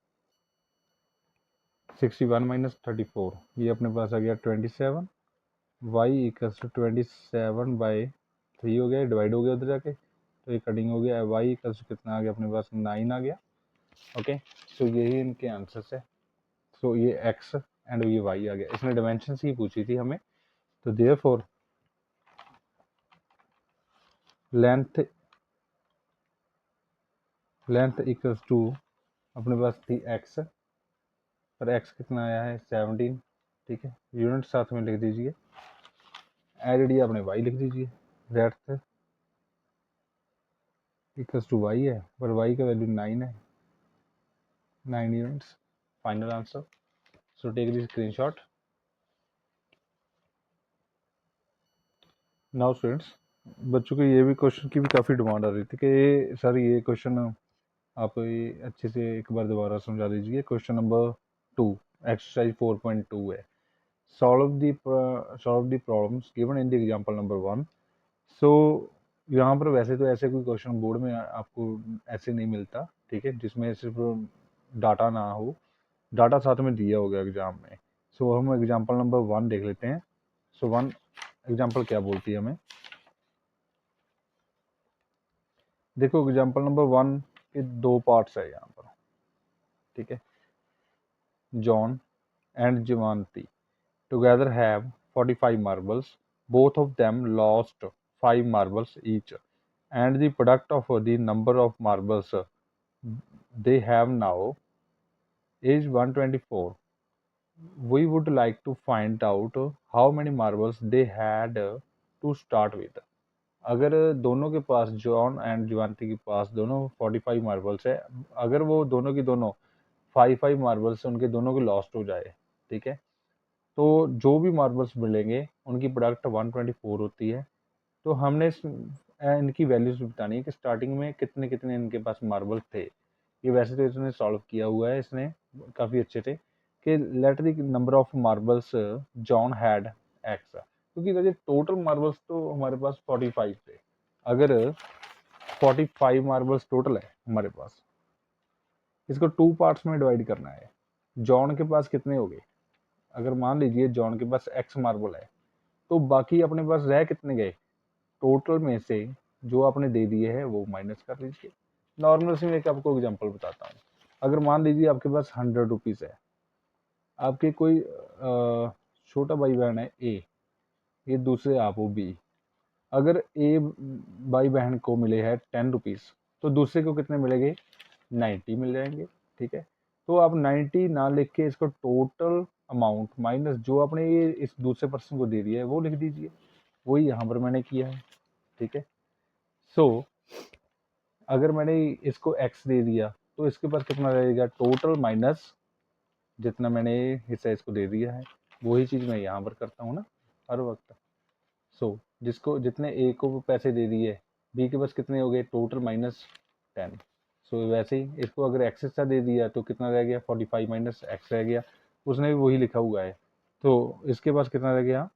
61 माइनस 34, ये अपने पास आ गया 27, y इक्वल्स टू 27 बाई 3 हो गया, डिवाइड हो गया उधर जाके तो ये कटिंग हो गया। y इक्वल्स टू कितना आ गया अपने पास, 9 आ गया, ओके। सो यही इनके आंसर्स है। सो ये x एंड ये y आ गया, इसने डायमेंशन ही पूछी थी हमें, तो देयरफॉर लेंथ इक्वल्स टू अपने पास थी x, पर x कितना आया है 17, ठीक है। यूनिट साथ में लिख दीजिए, एलरेडी आपने y लिख दीजिए, रेट इक्वल्स टू y है, पर y का वैल्यू 9 है, 9 units, final answer. So take this screenshot. Now students, बच्चों के ये भी क्वेश्चन की भी काफ़ी डिमांड आ रही थी कि सर ये क्वेश्चन आप ये अच्छे से एक बार दोबारा समझा दीजिए। क्वेश्चन नंबर 2 एक्सरसाइज 4.2 है, solve the problems given in the example number 1। सो यहाँ पर वैसे तो ऐसे कोई क्वेश्चन बोर्ड में आपको ऐसे नहीं मिलता, ठीक है, जिसमें सिर्फ डाटा ना हो, डाटा साथ में दिया होगा एग्जाम में। सो हम एग्जांपल नंबर 1 देख लेते हैं। सो 1 एग्जांपल क्या बोलती है हमें, देखो एग्जांपल नंबर 1 के 2 पार्ट्स है यहाँ पर, ठीक है। John and Jivanti together have 45 marbles. Both of them lost 5 marbles each, and the product of the number of marbles they have now is 124. We would like to find out how many marbles they had to start with. अगर दोनों के पास, John and जवांती के पास दोनों 45 marbles है, अगर वो दोनों की दोनों 5 मार्बल्स उनके दोनों के लॉस्ट हो जाए, ठीक है, तो जो भी मार्बल्स मिलेंगे उनकी प्रोडक्ट 124 होती है। तो हमने इनकी वैल्यूज बतानी है कि स्टार्टिंग में कितने कितने इनके पास मार्बल थे। ये वैसे तो इसने सॉल्व किया हुआ है, इसने काफ़ी अच्छे थे कि let the number of marbles John had x, क्योंकि वैसे टोटल मार्बल्स तो हमारे पास 45 थे। अगर 45 मार्बल्स टोटल है हमारे पास, इसको 2 पार्ट्स में डिवाइड करना है। जॉन के पास कितने हो गए, अगर मान लीजिए जॉन के पास एक्स मार्बल है तो बाकी अपने पास रह कितने गए, टोटल में से जो आपने दे दिए है वो माइनस कर लीजिए। नॉर्मल से मैं एक आपको एग्जांपल बताता हूँ। अगर मान लीजिए आपके पास 100 रुपीज़ है, आपके कोई छोटा भाई बहन है ए, ये दूसरे आप हो बी। अगर ए भाई बहन को मिले हैं 10 रुपीज़, तो दूसरे को कितने मिलेंगे, 90 मिल जाएंगे। ठीक है, तो आप 90 ना लिख के इसको टोटल अमाउंट माइनस जो आपने ये इस दूसरे पर्सन को दे दिया है वो लिख दीजिए। वही यहाँ पर मैंने किया है। ठीक है, सो अगर मैंने इसको x दे दिया तो इसके पास कितना रहेगा, टोटल माइनस जितना मैंने हिस्सा इसको दे दिया है। वही चीज़ मैं यहाँ पर करता हूँ ना हर वक्त। सो जिसको जितने ए को पैसे दे दिए, बी के पास कितने हो गए, टोटल माइनस 10। सो वैसे ही इसको अगर एक्स हिस्सा दे दिया तो कितना रह गया, 45 माइनस एक्स रह गया। उसने भी वही लिखा हुआ है, तो इसके पास कितना रह गया,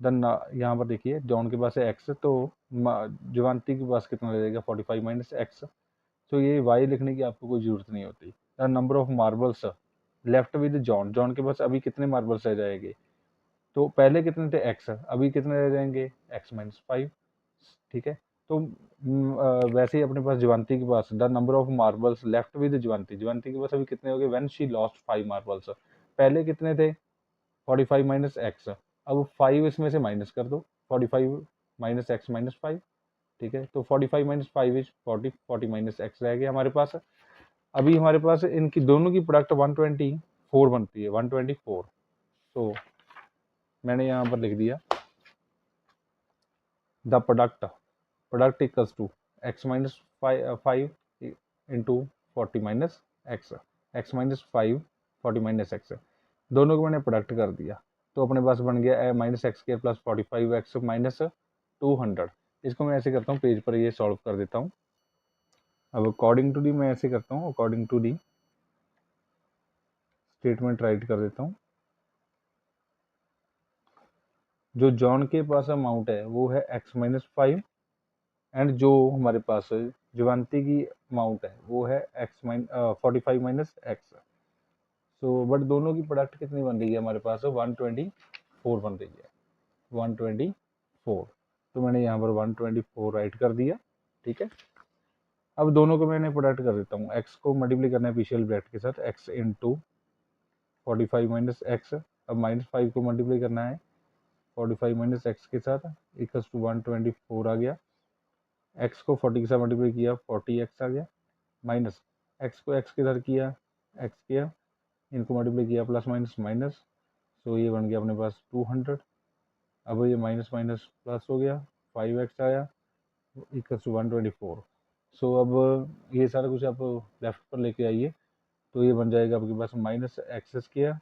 देन यहाँ पर देखिए जॉन के पास है एक्स, तो जवांती के पास कितना रहेगा, 45 माइनस एक्स। तो ये वाई लिखने की आपको कोई जरूरत नहीं होती। The number of marbles left with John, John के पास अभी कितने मार्बल्स रह जाएंगे, तो पहले कितने थे एक्स, अभी कितने रह जाएंगे, एक्स माइनस 5। ठीक है, तो वैसे ही अपने पास जवांती के पास the number of marbles left with Jivanti, Jivanti के पास अभी कितने हो गए, व्हेन शी लॉस्ट 5 मार्बल्स। पहले कितने थे, 45 माइनस एक्स। अब 5 इसमें से माइनस कर दो, 45 माइनस एक्स माइनस 5। ठीक है, तो 45 माइनस 5 इज 40, 40 माइनस एक्स रह गया हमारे पास। अभी हमारे पास इनकी दोनों की प्रोडक्ट 124 बनती है, 124। तो मैंने यहाँ पर लिख दिया the product equals to X minus 5 into 40 minus X, X minus 5 40 minus X, दोनों को मैंने प्रोडक्ट कर दिया। तो अपने पास बन गया माइनस एक्स के प्लस 45 एक्स माइनस 200। इसको मैं ऐसे करता हूँ, पेज पर ये सॉल्व कर देता हूँ। अब अकॉर्डिंग टू डी मैं ऐसे करता हूँ, according to the statement write कर देता हूँ। जो जॉन के पास अमाउंट है वो है एक्स माइनस 5, एंड जो हमारे पास जवांती की अमाउंट है वो है x 45 minus x. So but दोनों की प्रोडक्ट कितनी बन रही है हमारे पास, 124 बन रही है, 124। तो मैंने यहाँ पर 124 राइट कर दिया। ठीक है, अब दोनों को मैंने प्रोडक्ट कर देता हूँ। एक्स को मल्टीप्लाई करना है पिशियल ब्रैकेट के साथ, एक्स इंटू 45 माइनस एक्स। अब माइनस 5 को मल्टीप्लाई करना है 45 माइनस एक्स के साथ, इक्वल्स टू 124 आ गया। एक्स को 40 के साथ मल्टीप्लाई किया, 40 एक्स आ गया, माइनस एक्स को एक्स के साथ किया, एक्स किया, इनको मल्टीप्लाई किया, प्लस माइनस माइनस। तो ये बन गया अपने पास 200। अब ये माइनस माइनस प्लस हो गया, 5x आया, इक्वल्स टू 124। सो अब ये सारा कुछ आप लेफ्ट पर लेके आइए, तो ये बन जाएगा आपके पास माइनस एक्स स्क्वायर।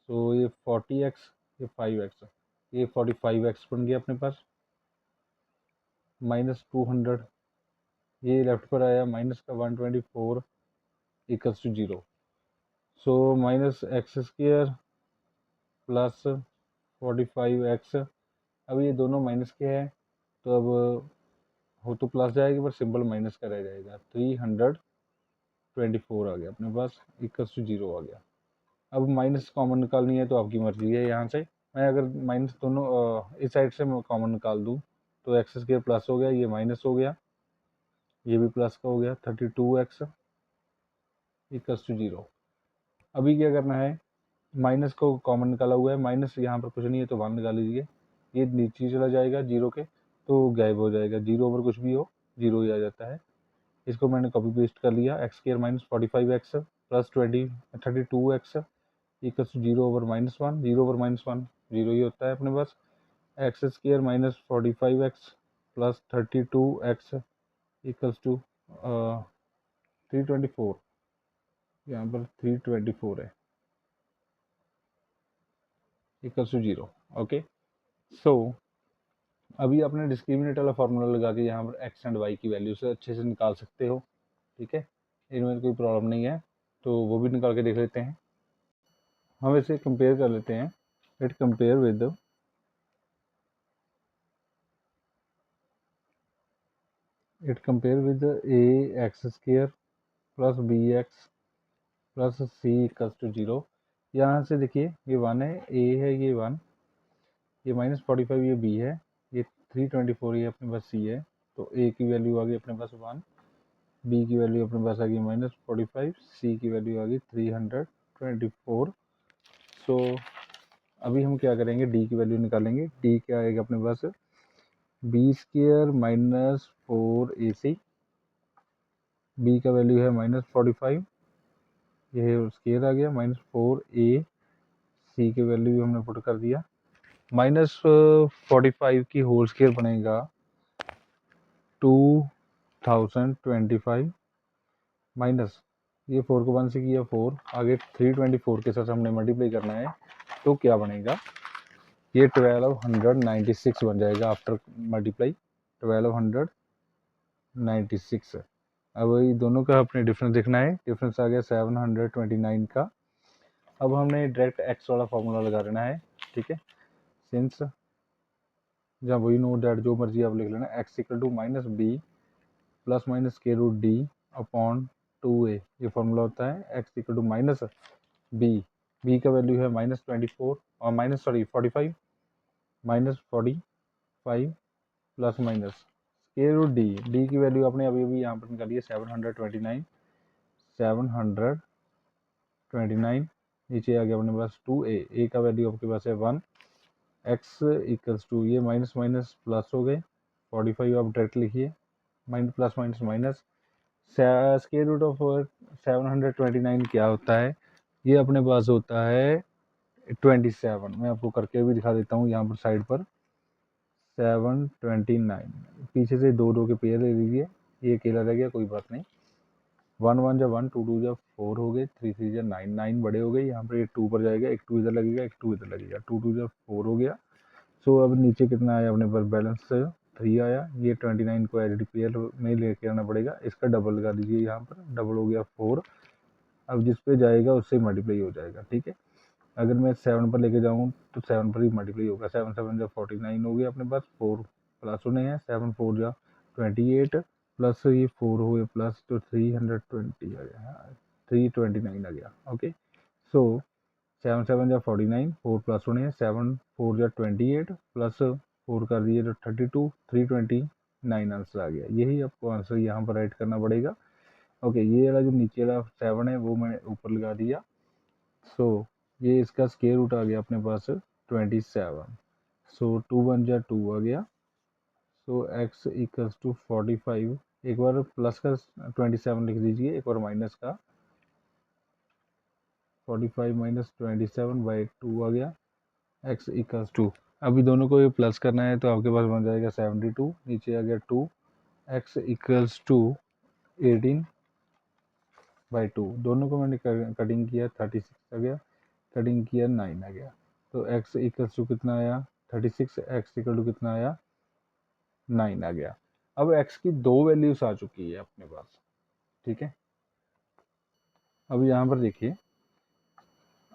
सो ये 40x, ये 5x, ये 45x बन गया अपने पास, माइनस 200, ये लेफ्ट पर आया माइनस का 124 equals to 0। So minus X square plus 45x। अब ये दोनों माइनस के हैं, तो अब हो तो प्लस जाएगी पर सिंबल माइनस का रह जाएगा, 324 आ गया अपने पास, इक्वल्स टू 0 आ गया। अब माइनस कॉमन निकालनी है तो आपकी मर्जी है। यहाँ से मैं अगर माइनस दोनों इस साइड से मैं कॉमन निकाल दूँ तो एक्स स्क्वायर प्लस हो गया, ये माइनस हो गया, ये भी प्लस का हो गया, 32x इक्वल्स टू 0। अभी क्या करना है, माइनस को कॉमन निकाला हुआ है, माइनस यहाँ पर कुछ नहीं है तो 1 निकाल लीजिए, ये नीचे चला जाएगा 0 के, तो गायब हो जाएगा, 0 ओवर कुछ भी हो 0 ही आ जाता है। इसको मैंने कॉपी पेस्ट कर लिया, X square minus 45x plus 32x equals to 0 over minus 1, 0 over minus 1 0 ही होता है अपने पास। X square minus 45x plus 32x equals to 324, यहाँ पर 324 है, इक्वल्स टू 0। ओके, सो अभी आपने डिस्क्रिमिनेट वाला फार्मूला लगा के यहाँ पर एक्स एंड वाई की वैल्यू से अच्छे से निकाल सकते हो। ठीक है, इनमें कोई प्रॉब्लम नहीं है, तो वो भी निकाल के देख लेते हैं। हम इसे कंपेयर कर लेते हैं, it compare with A X square plus B X plus C equals to 0। यहाँ से देखिए ये 1 है, ए है ये 1, ये -45 ये बी है, ये 324 ये अपने पास सी है, तो ए की वैल्यू आ गई अपने पास 1, बी की वैल्यू अपने पास आ गई -45, सी की वैल्यू आ गई 324। सो अभी हम क्या करेंगे, डी की वैल्यू निकालेंगे। डी क्या आएगा अपने पास, b² - 4ac, बी का वैल्यू है -45, ये स्केयर आ गया, -4a, सी की वैल्यू भी हमने पुट कर दिया, -45 की होल स्केयर बनेगा 2025, माइनस ये 4 को 1 से किया 4, आगे 324 के साथ हमने मल्टीप्लाई करना है, तो क्या बनेगा, ये 1296 बन जाएगा आफ्टर मल्टीप्लाई, 1296। अब ये दोनों का अपने डिफरेंस देखना है, डिफरेंस आ गया 729 का। अब हमने डायरेक्ट एक्स वाला फॉर्मूला लगा देना है, ठीक है, सिंस जहाँ वही नो डैट जो मर्जी आप लिख लेना, X equal to -b plus minus के रूट डी अपॉन 2a, ये फॉर्मूला होता है, X equal to -b, b का वैल्यू है -24 और -45, -45 प्लस माइनस के रूट डी, डी की वैल्यू आपने अभी अभी यहाँ पर निकाली है 729, 729, नीचे आ गया अपने पास 2a, a का वैल्यू आपके पास है 1, x इक्वल्स टू ये माइनस माइनस प्लस हो गए, 45 आप डायरेक्ट लिखिए, minus plus minus minus, square root of 729 क्या होता है, ये अपने पास होता है 27। मैं आपको करके भी दिखा देता हूँ यहाँ पर साइड पर, 729, पीछे से दो के पेयर ले लीजिए, ये अकेला रह गया, कोई बात नहीं, 1 1 जा 1, 2 2 जा 4 हो गए, 3 3 जा 9, 9 बड़े हो गए, यहाँ पर ये 2 पर जाएगा, एक 2 इधर लगेगा, एक 2 इधर लगेगा, 2 2 जा 4 हो गया। सो अब नीचे कितना आया अपने पास, बैलेंस 3 आया, ये 29 को एच डी पी एल में लेके आना पड़ेगा, इसका डबल लगा दीजिए, यहाँ पर डबल हो गया 4, अब जिस पे जाएगा उससे मल्टीप्लाई हो जाएगा, ठीक है। अगर मैं 7 पर लेके जाऊँ तो 7 पर ही मल्टीप्लाई होगा, 7 7 जा 49 हो गया अपने पास, 4 प्लस होने हैं, 7 4 जा 28 प्लस ये 4 हुए प्लस, तो 320 आ गया, 329 आ गया, ओके। सो 7 7 जा 49, 4 प्लस होने हैं, 7 4 जा 28 प्लस 4 कर दिए तो 32, 329 आंसर आ गया, यही आपको आंसर यहाँ पर राइट करना पड़ेगा, ओके। ये वाला जो नीचे वाला 7 है वो मैंने ऊपर लगा दिया, सो ये इसका स्क्वायर रूट आ गया अपने पास 27, सो 2 1 जा 2 आ गया, सो x इक्वल्स टू 45, एक बार प्लस का 27 लिख दीजिए, एक बार माइनस का 45 माइनस 27 बाई 2 आ गया, x इक्वल्स टू, अभी दोनों को ये प्लस करना है तो आपके पास बन जाएगा 72, नीचे आ गया 2, x इक्वल्स टू 18 बाई 2, दोनों को मैंने कटिंग किया 36 आ गया, कटिंग किया 9 आ गया, तो x इक्वल्स टू कितना आया 36, x इक्वल टू कितना आया 9 आ गया। अब x की दो वैल्यूज आ चुकी है अपने पास, ठीक है। अब यहाँ पर देखिए,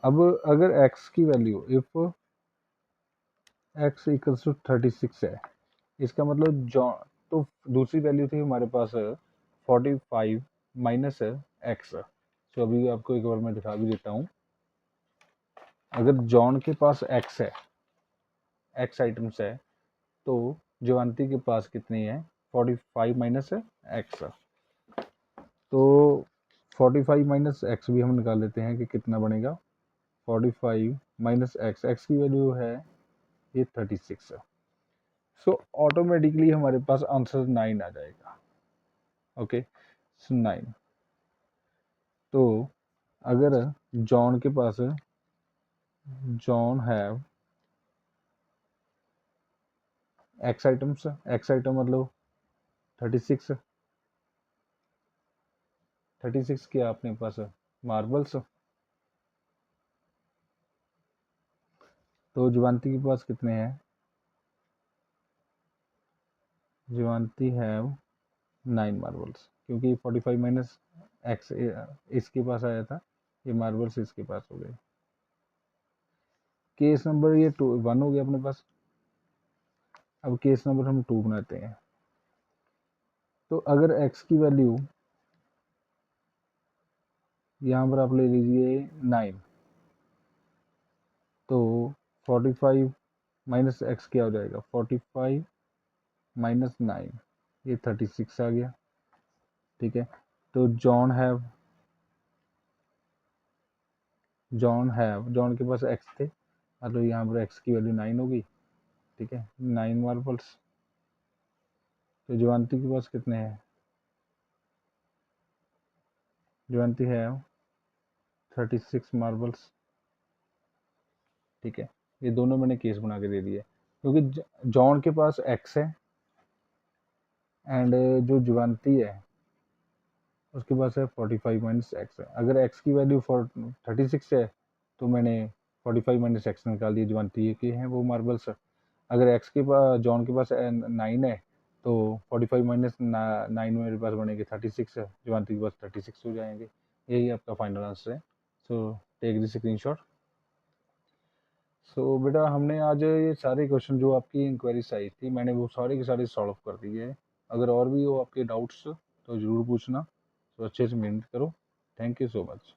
अब अगर x की value if x equals to 36 है, इसका मतलब जो, तो दूसरी वैल्यू थी हमारे पास 45 माइनस एक्स, तो अभी आपको एक बार मैं दिखा भी देता हूँ, अगर जॉन के पास एक्स है, एक्स आइटम्स है, तो जयवंती के पास कितनी है 45 माइनस एक्स, तो 45 माइनस एक्स भी हम निकाल लेते हैं कि कितना बनेगा, 45 माइनस एक्स, एक्स की वैल्यू है ये 36, सो ऑटोमेटिकली हमारे पास आंसर 9 आ जाएगा, ओके, 9। तो अगर जॉन के पास, John have X items, X item मतलब 36, 36 क्या अपने पास मार्बल्स, तो जुवांती के पास कितने हैं, जुवांती हैव 9 मार्बल्स, क्योंकि 45 माइनस एक्स इसके पास आया था, ये मार्बल्स इसके पास हो गए। केस नंबर ये 1 हो गया अपने पास, अब केस नंबर हम 2 बनाते हैं, तो अगर x की वैल्यू यहाँ पर आप ले लीजिए 9, तो 45 माइनस एक्स क्या हो जाएगा 45 माइनस 9, ये 36 आ गया। ठीक है, तो जॉन के पास एक्स थे, मतलब यहाँ पर एक्स की वैल्यू 9 होगी। ठीक है, 9 मार्बल्स। तो जयवंती के पास कितने हैं? जयवंती है 36 मार्बल्स। ठीक है, ये दोनों मैंने केस बना के दे दिए, क्योंकि जॉन के पास एक्स है एंड जो जयवंती है उसके पास है 45 माइनस एक्स है। अगर एक्स की वैल्यू 36 है तो मैंने 45 माइनस एक्स निकाल दिए, जयवंती के हैं वो मार्बल्स। अगर एक्स के पास जॉन के पास 9 है तो 45 माइनस 9 मेरे पास बनेंगे 36 है, जयवंती के पास 36 हो जाएंगे। यही आपका फाइनल आंसर है। So take the screenshot. So बेटा हमने आज ये सारे क्वेश्चन जो आपकी इंक्वायरीज आई थी मैंने वो सारे के सारे सॉल्व कर दिए। अगर और भी हो आपके डाउट्स तो ज़रूर पूछना। तो अच्छे से मेहनत करो। Thank you so much.